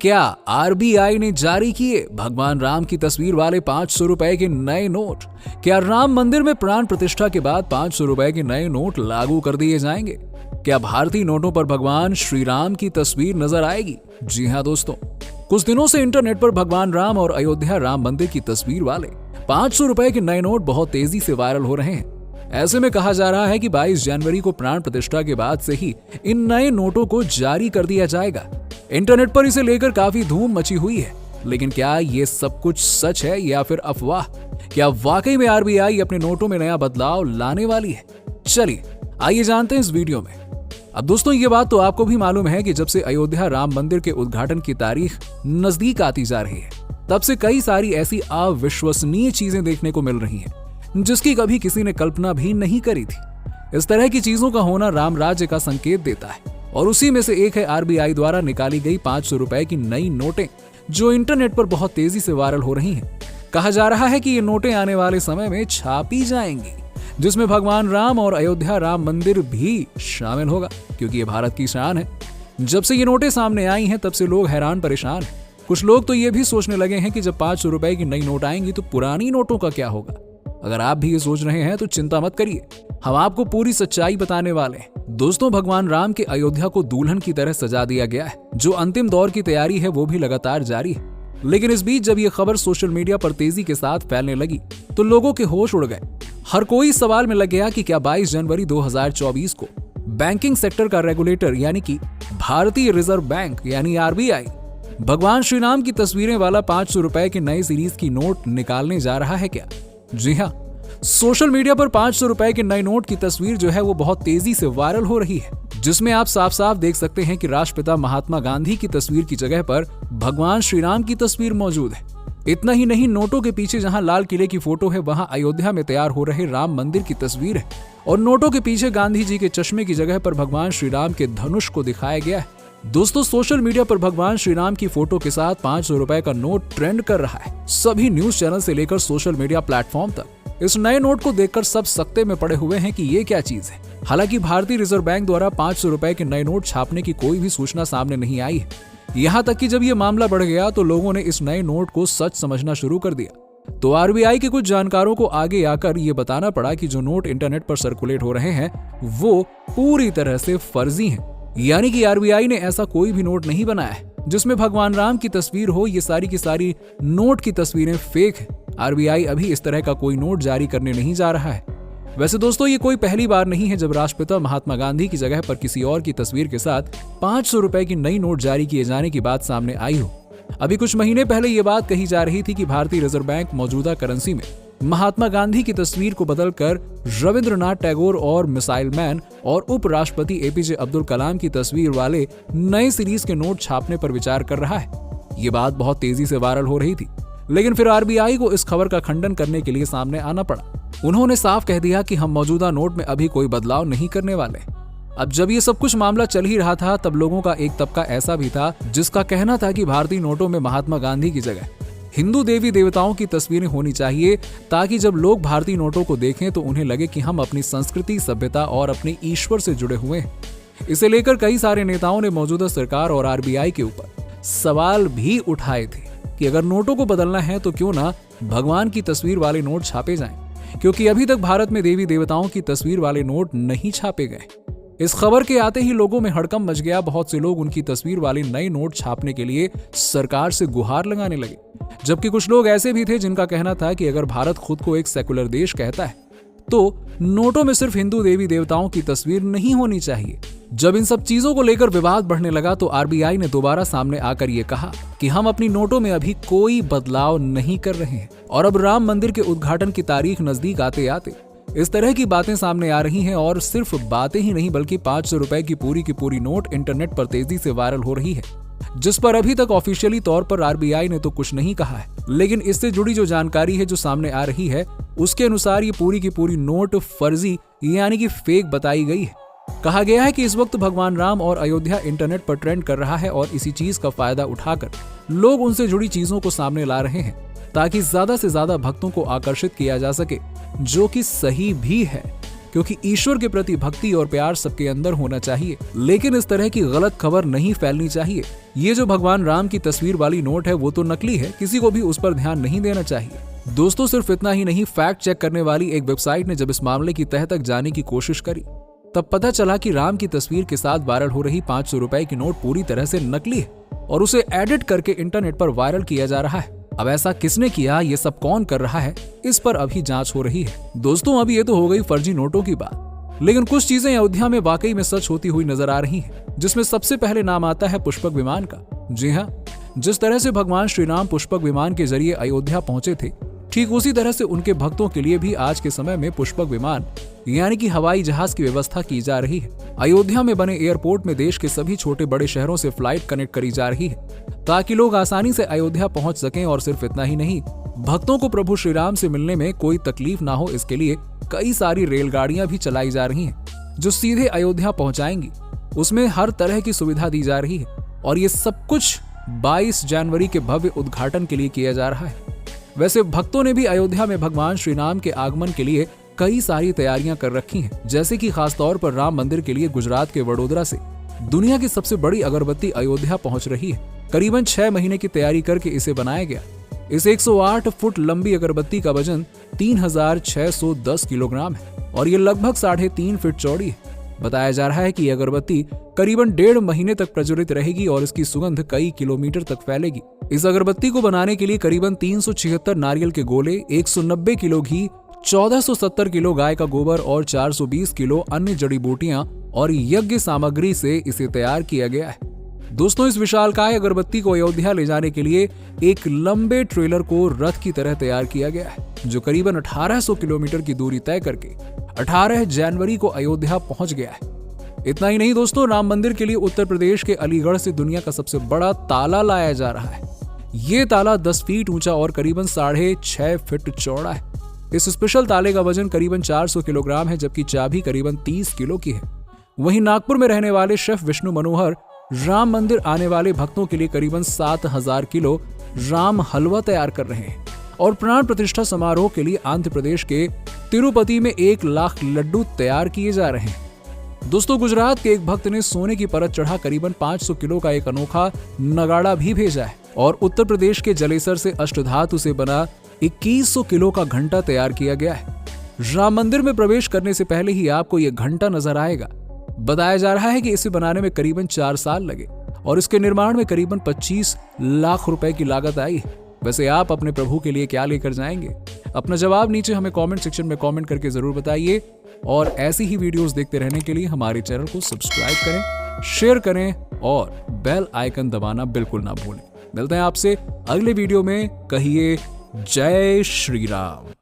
क्या आरबीआई ने जारी किए भगवान राम की तस्वीर वाले 500 रुपए के नए नोट? क्या राम मंदिर में प्राण प्रतिष्ठा के बाद 500 रुपए के नए नोट लागू कर दिए जाएंगे? क्या भारतीय नोटों पर भगवान श्री राम की तस्वीर नजर आएगी? जी हाँ दोस्तों, कुछ दिनों से इंटरनेट पर भगवान राम और अयोध्या राम मंदिर की तस्वीर वाले 500 रुपए के नए नोट बहुत तेजी से वायरल हो रहे हैं। ऐसे में कहा जा रहा है कि 22 जनवरी को प्राण प्रतिष्ठा के बाद से ही इन नए नोटों को जारी कर दिया जाएगा। इंटरनेट पर इसे लेकर काफी धूम मची हुई है, लेकिन क्या ये सब कुछ सच है या फिर अफवाह? क्या वाकई में आरबीआई अपने नोटों में नया बदलाव लाने वाली है? चलिए आइए जानते हैं इस वीडियो में। अब दोस्तों, ये बात तो आपको भी मालूम है कि जब से अयोध्या राम मंदिर के उद्घाटन की तारीख नजदीक आती जा रही है, तब से कई सारी ऐसी अविश्वसनीय चीजें देखने को मिल रही हैं, जिसकी कभी किसी ने कल्पना भी नहीं करी थी। इस तरह की चीजों का होना राम राज्य का संकेत देता है, और उसी में से एक है आरबीआई द्वारा निकाली गई 500 रुपए की नई नोटें, जो इंटरनेट पर बहुत तेजी से वायरल हो रही हैं। कहा जा रहा है कि ये नोटें आने वाले समय में छापी जाएंगी, जिसमें भगवान राम और अयोध्या राम मंदिर भी शामिल होगा, क्योंकि ये भारत की शान है। जब से ये नोटें सामने आई हैं, तब से लोग हैरान परेशान हैं। कुछ लोग तो ये भी सोचने लगे हैं कि जब 500 रुपए की नई नोट आएंगी तो पुरानी नोटों का क्या होगा। अगर आप भी ये सोच रहे हैं तो चिंता मत करिए, हम आपको पूरी सच्चाई बताने वाले हैं। दोस्तों, भगवान राम के अयोध्या को दुल्हन की तरह सजा दिया गया है। जो अंतिम दौर की तैयारी है वो भी लगातार जारी है। लेकिन इस बीच जब ये खबर सोशल मीडिया पर तेजी के साथ फैलने लगी तो लोगों के होश उड़ गए। हर कोई इस सवाल में लग गया कि क्या 22 जनवरी 2024 को बैंकिंग सेक्टर का रेगुलेटर यानी कि भारतीय रिजर्व बैंक यानी आरबीआई भगवान श्री राम की तस्वीरें वाला 500 रुपए के नए सीरीज की नोट निकालने जा रहा है क्या? जी हाँ, सोशल मीडिया पर 500 रुपए के नए नोट की तस्वीर जो है वो बहुत तेजी से वायरल हो रही है, जिसमें आप साफ साफ देख सकते हैं कि राष्ट्रपिता महात्मा गांधी की तस्वीर की जगह पर भगवान श्री राम की तस्वीर मौजूद है। इतना ही नहीं, नोटों के पीछे जहां लाल किले की फोटो है, वहां अयोध्या में तैयार हो रहे राम मंदिर की तस्वीर है, और नोटों के पीछे गांधी जी के चश्मे की जगह पर भगवान श्री राम के धनुष को दिखाया गया है। दोस्तों, सोशल मीडिया पर भगवान श्री राम की फोटो के साथ 500 रुपए का नोट ट्रेंड कर रहा है। सभी न्यूज चैनल से लेकर सोशल मीडिया प्लेटफॉर्म तक इस नए नोट को देखकर सब सकते में पड़े हुए हैं कि ये क्या चीज है। हालांकि भारतीय रिजर्व बैंक द्वारा 500 रुपए के नए नोट छापने की कोई भी सूचना सामने नहीं आई है। यहाँ तक कि जब ये मामला बढ़ गया तो लोगों ने इस नए नोट को सच समझना शुरू कर दिया। तो आरबीआई के कुछ जानकारों को आगे आकर ये बताना पड़ा कि जो नोट इंटरनेट पर सर्कुलेट हो रहे हैं वो पूरी तरह से फर्जी हैं। यानी कि आरबीआई ने ऐसा कोई भी नोट नहीं बनाया है जिसमें भगवान राम की तस्वीर हो। ये सारी की सारी नोट की तस्वीरें फेक है। आरबीआई अभी इस तरह का कोई नोट जारी करने नहीं जा रहा है। वैसे दोस्तों, ये कोई पहली बार नहीं है जब राष्ट्रपिता महात्मा गांधी की जगह पर किसी और की तस्वीर के साथ 500 रुपए की नई नोट जारी किए जाने की बात सामने आई हो। अभी कुछ महीने पहले ये बात कही जा रही थी कि भारतीय रिजर्व बैंक मौजूदा करेंसी में महात्मा गांधी की तस्वीर को बदलकर रविंद्रनाथ टैगोर और मिसाइल मैन और उपराष्ट्रपति एपीजे अब्दुल कलाम की तस्वीर वाले नए सीरीज के नोट छापने पर विचार कर रहा है। ये बात बहुत तेजी से वायरल हो रही थी, लेकिन फिर आरबीआई को इस खबर का खंडन करने के लिए सामने आना पड़ा। उन्होंने साफ कह दिया कि हम मौजूदा नोट में अभी कोई बदलाव नहीं करने वाले। अब जब ये सब कुछ मामला चल ही रहा था, तब लोगों का एक तबका ऐसा भी था जिसका कहना था कि भारतीय नोटों में महात्मा गांधी की जगह हिंदू देवी देवताओं की तस्वीरें होनी चाहिए, ताकि जब लोग भारतीय नोटों को देखें तो उन्हें लगे कि हम अपनी संस्कृति, सभ्यता और अपने ईश्वर से जुड़े हुए हैं। इसे लेकर कई सारे नेताओं ने मौजूदा सरकार और आरबीआई के ऊपर सवाल भी उठाए थे कि अगर नोटों को बदलना है तो क्यों ना भगवान की तस्वीर वाले नोट छापे जाएं, क्योंकि अभी तक भारत में देवी देवताओं की तस्वीर वाले नोट नहीं छापे गए। इस खबर के आते ही लोगों में हड़कंप मच गया। बहुत से लोग उनकी तस्वीर वाले नए नोट छापने के लिए सरकार से गुहार लगाने लगे, जबकि कुछ लोग ऐसे भी थे जिनका कहना था कि अगर भारत खुद को एक सेकुलर देश कहता है तो नोटों में सिर्फ हिंदू देवी देवताओं की तस्वीर नहीं होनी चाहिए। जब इन सब चीजों को लेकर विवाद बढ़ने लगा तो आरबीआई ने दोबारा सामने आकर ये कहा कि हम अपनी नोटों में अभी कोई बदलाव नहीं कर रहे हैं, और अब राम मंदिर के उद्घाटन की तारीख नजदीक आते आते इस तरह की बातें सामने आ रही हैं। और सिर्फ बातें ही नहीं बल्कि 500 रुपए की पूरी नोट इंटरनेट पर तेजी से वायरल हो रही है, जिस पर अभी तक ऑफिशियली तौर पर आरबीआई ने तो कुछ नहीं कहा है, लेकिन इससे जुड़ी जो जानकारी है जो सामने आ रही है उसके अनुसार ये पूरी की पूरी नोट फर्जी यानी कि फेक बताई गई है। कहा गया है कि इस वक्त भगवान राम और अयोध्या इंटरनेट पर ट्रेंड कर रहा है, और इसी चीज का फायदा उठाकर लोग उनसे जुड़ी चीजों को सामने ला रहे हैं, ताकि ज्यादा से ज्यादा भक्तों को आकर्षित किया जा सके, जो कि सही भी है। क्योंकि ईश्वर के प्रति भक्ति और प्यार सबके अंदर होना चाहिए, लेकिन इस तरह की गलत खबर नहीं फैलनी चाहिए। ये जो भगवान राम की तस्वीर वाली नोट है वो तो नकली है, किसी को भी उस पर ध्यान नहीं देना चाहिए। दोस्तों सिर्फ इतना ही नहीं, फैक्ट चेक करने वाली एक वेबसाइट ने जब इस मामले की तह तक जाने की कोशिश करी तब पता चला कि राम की तस्वीर के साथ वायरल हो रही 500 रुपए की नोट पूरी तरह से नकली है और उसे एडिट करके इंटरनेट पर वायरल किया जा रहा है। अब ऐसा किसने किया, ये सब कौन कर रहा है, इस पर अभी जांच हो रही है। दोस्तों अभी ये तो हो गई फर्जी नोटों की बात, लेकिन कुछ चीजें अयोध्या में वाकई में सच होती हुई नजर आ रही हैं, जिसमें सबसे पहले नाम आता है पुष्पक विमान का। जी हाँ, जिस तरह से भगवान श्री राम पुष्पक विमान के जरिए अयोध्या पहुंचे थे, ठीक उसी तरह से उनके भक्तों के लिए भी आज के समय में पुष्पक विमान यानी कि हवाई जहाज की व्यवस्था की जा रही है। अयोध्या में बने एयरपोर्ट में देश के सभी छोटे बड़े शहरों से फ्लाइट कनेक्ट करी जा रही है ताकि लोग आसानी से अयोध्या पहुंच सकें। और सिर्फ इतना ही नहीं, भक्तों को प्रभु श्री राम से मिलने में कोई तकलीफ ना हो, इसके लिए कई सारी रेलगाड़ियां भी चलाई जा रही हैं जो सीधे अयोध्या पहुंचाएंगी। उसमें हर तरह की सुविधा दी जा रही है और ये सब कुछ 22 जनवरी के भव्य उद्घाटन के लिए किया जा रहा है। वैसे भक्तों ने भी अयोध्या में भगवान श्री राम के आगमन के लिए कई सारी तैयारियां कर रखी हैं, जैसे कि खासतौर पर राम मंदिर के लिए गुजरात के वडोदरा से दुनिया की सबसे बड़ी अगरबत्ती अयोध्या पहुंच रही है। करीबन 6 महीने की तैयारी करके इसे बनाया गया। इस 108 फुट लंबी अगरबत्ती का वजन 3610 किलोग्राम है और ये लगभग 3.5 फीट चौड़ी है। बताया जा रहा है कि यह अगरबत्ती करीबन 1.5 महीने तक प्रज्वलित रहेगी और इसकी सुगंध कई किलोमीटर तक फैलेगी। इस अगरबत्ती को बनाने के लिए करीबन 376 नारियल के गोले, 190 किलो घी, 1470 किलो गाय का गोबर और 420 किलो अन्य जड़ी बूटियां और यज्ञ सामग्री से इसे तैयार किया गया है। दोस्तों इस विशालकाय अगरबत्ती को अयोध्या ले जाने के लिए एक लंबे ट्रेलर को रथ की तरह तैयार किया गया है, जो करीबन 1800 किलोमीटर की दूरी तय करके 18 जनवरी को अयोध्या पहुंच गया है। इतना ही नहीं दोस्तों, राम मंदिर के लिए उत्तर प्रदेश के अलीगढ़ से दुनिया का सबसे बड़ा ताला लाया जा रहा है। ये ताला 10 फीट ऊंचा और करीबन 6.5 फीट चौड़ा है। इस स्पेशल ताले का वजन करीबन 400 किलोग्राम है, जबकि चाबी करीबन 30 किलो की है। वहीं नागपुर में रहने वाले शेफ विष्णु मनोहर राम मंदिर आने वाले भक्तों के लिए करीबन 7000 किलो राम हलवा तैयार कर रहे हैं और प्राण प्रतिष्ठा समारोह के लिए आंध्र प्रदेश के तिरुपति में 1 लाख लड्डू तैयार किए जा रहे हैं। दोस्तों गुजरात के एक भक्त ने सोने की परत चढ़ा करीबन 500 किलो का एक अनोखा नगाड़ा भी भेजा है और उत्तर प्रदेश के जलेसर से अष्टधातु से बना 2100 किलो का घंटा तैयार किया गया है। राम मंदिर में प्रवेश करने से पहले ही आपको यह घंटा नजर आएगा। बताया जा रहा है कि इसे बनाने में करीबन 4 साल लगे और इसके निर्माण में करीबन 25 लाख रुपए की लागत आई है। वैसे आप अपने प्रभु के लिए क्या लेकर जाएंगे? अपना जवाब नीचे हमें कमेंट सेक्शन में कमेंट करके जरूर बताइए और ऐसी ही वीडियोस देखते रहने के लिए हमारे चैनल को सब्सक्राइब करें, शेयर करें और बेल आइकन दबाना बिल्कुल ना भूलें। मिलते हैं आपसे अगले वीडियो में। कहिए जय श्री राम।